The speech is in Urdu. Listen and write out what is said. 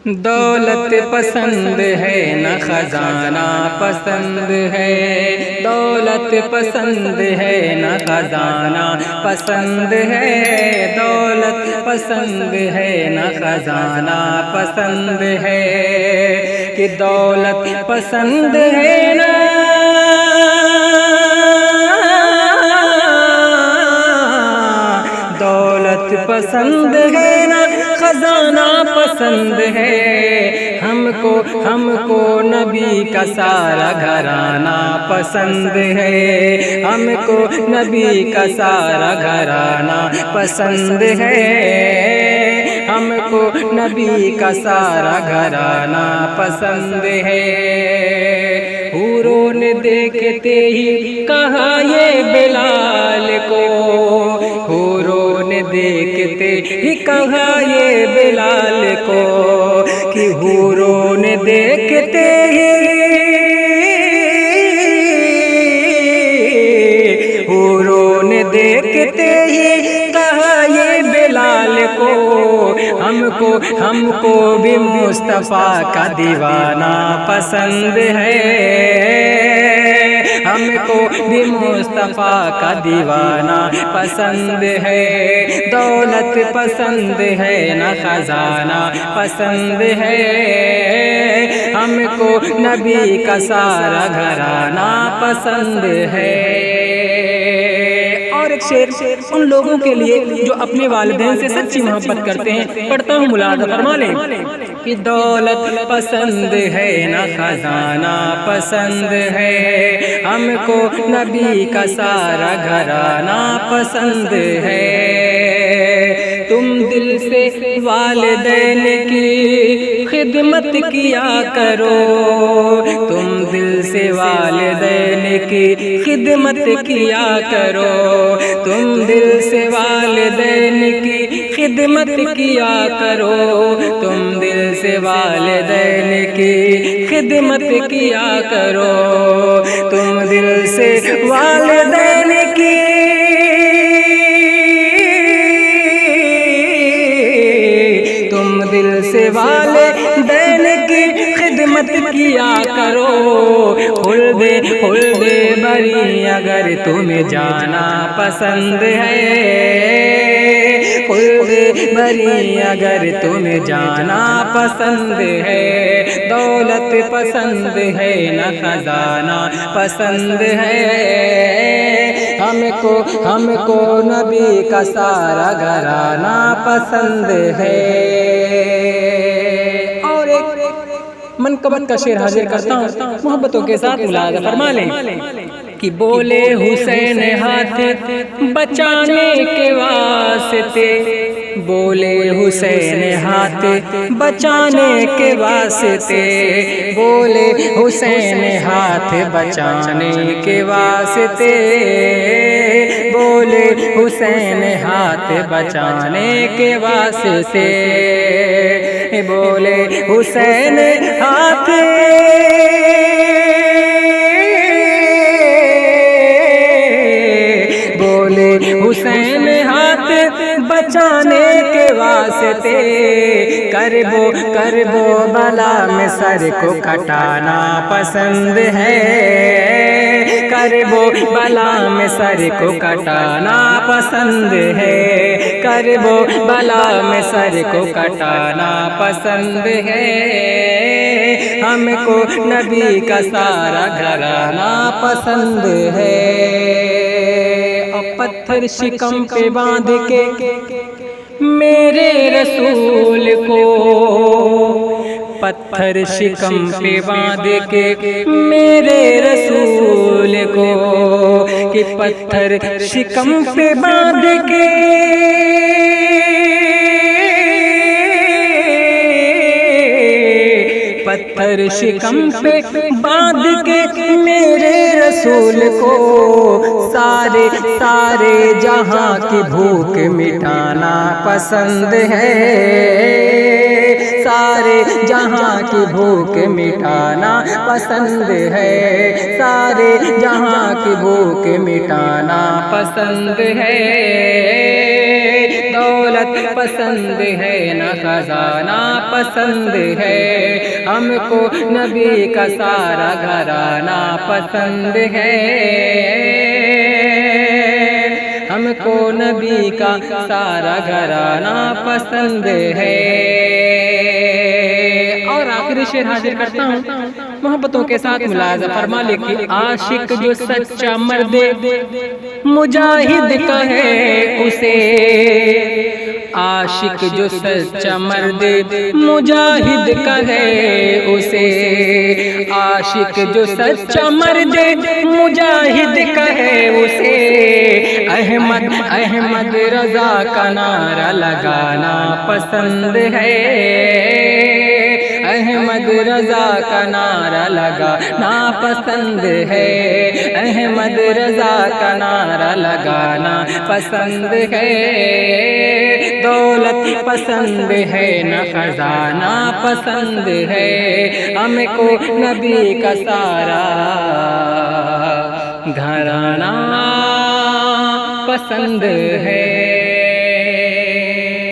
دولت پسند ہے نہ خزانہ پسند ہے، دولت پسند ہے نہ خزانہ پسند ہے، دولت پسند ہے نہ خزانہ پسند ہے، کہ دولت پسند ہے نہ دولت پسند ہے نہ خزانہ پسند ہے، ہم کو نبی کا سارا گھرانہ پسند ہے، ہم کو نبی کا سارا گھرانہ پسند ہے، ہم کو نبی کا سارا گھرانہ پسند ہے۔ حوروں نے دیکھتے ہی کہا یہ بلال کو، حوروں نے دیکھتے ہی کہا یہ بلال کو، کہ حوروں نے دیکھتے ہی حوروں نے دیکھتے ہی کہا یہ بلال کو، ہم کو بھی مصطفیٰ کا دیوانہ پسند ہے، ہم کو بھی مصطفیٰ کا دیوانہ پسند ہے، دولت پسند ہے نہ خزانہ پسند ہے، ہم کو نبی کا سارا گھرانہ پسند ہے۔ اور ایک شعر ان لوگوں کے لیے جو اپنے والدین سے سچی محبت کرتے ہیں، پڑھتا ہوں، ملاحظہ فرما لیں، کہ دولت پسند ہے نہ خزانہ پسند ہے، ہم کو نبی کا سارا گھرانہ پسند ہے، تم دل سے والدین کی خدمت کیا کرو، تم دل سے والدین کی خدمت کیا کرو، تم دل سے والدین کی خدمت کیا کرو، تم دل سے والدین کی خدمت کیا کرو، تم دل سے والدین کی تم دل سے والدین کی خدمت کیا کرو، خلد بری اگر تمہیں جانا پسند ہے، خلد بری اگر تمہیں جانا پسند ہے، دولت پسند ہے نہ خزانہ پسند ہے، ہم کو نبی کا سارا گھرانہ پسند ہے۔ اور ایک منقبت کا شعر حاضر کرتا ہوں، محبتوں کے ساتھ ملاحظہ فرما لیں، کہ بولے حسین ہاتھ بچانے کے واسطے، بولے حسین ہاتھ بچانے کے واسطے، بولے حسین ہاتھ بچانے کے واسطے، بولے حسین ہاتھ بچانے کے واسطے، بولے حسین ہاتھ بولے حسین ہاتھ بچانے کے واسطے، کربو بلا میں سر کو کٹانا پسند ہے، کربو بلا میں سر کو کٹانا پسند ہے، کربو بلا میں سر کو کٹانا پسند ہے، ہم کو نبی کا سارا گھرانہ پسند ہے۔ اور پتھر شکم پہ باندھ کے میرے رسول کو، پتھر شکم پہ باندھ کے میرے رسول کو، کہ پتھر شکم پہ باندھ کے پتھر شکم پہ باندھ کے میرے رسول کو، سارے جہاں کی بھوک مٹانا پسند ہے، سارے جہاں کی بھوک مٹانا پسند ہے، سارے جہاں کی بھوک مٹانا پسند ہے، دولت پسند ہے نہ خزانہ پسند ہے، ہم کو نبی کا سارا گھرانہ پسند ہے، ہم کو نبی کا سارا گھرانہ پسند ہے۔ اور آخری شعر حاضر کرتا ہوں، محبتوں کے ساتھ ملاحظہ فرما لے کہ عاشق جو سچا مرد مجاہد کا ہے اسے، عاشق جو سچا مرد مجاہد کا ہے اسے، عاشق جو سچا مرد مجاہد کا ہے اسے، احمد رضا کا نعرہ لگانا پسند ہے، احمد رضا کا نعرہ لگانا پسند ہے، احمد رضا کا نعرہ لگانا پسند ہے، دولت پسند ہے نہ خزانہ پسند ہے، ہم کو نبی کا سارا گھرانہ پسند ہے۔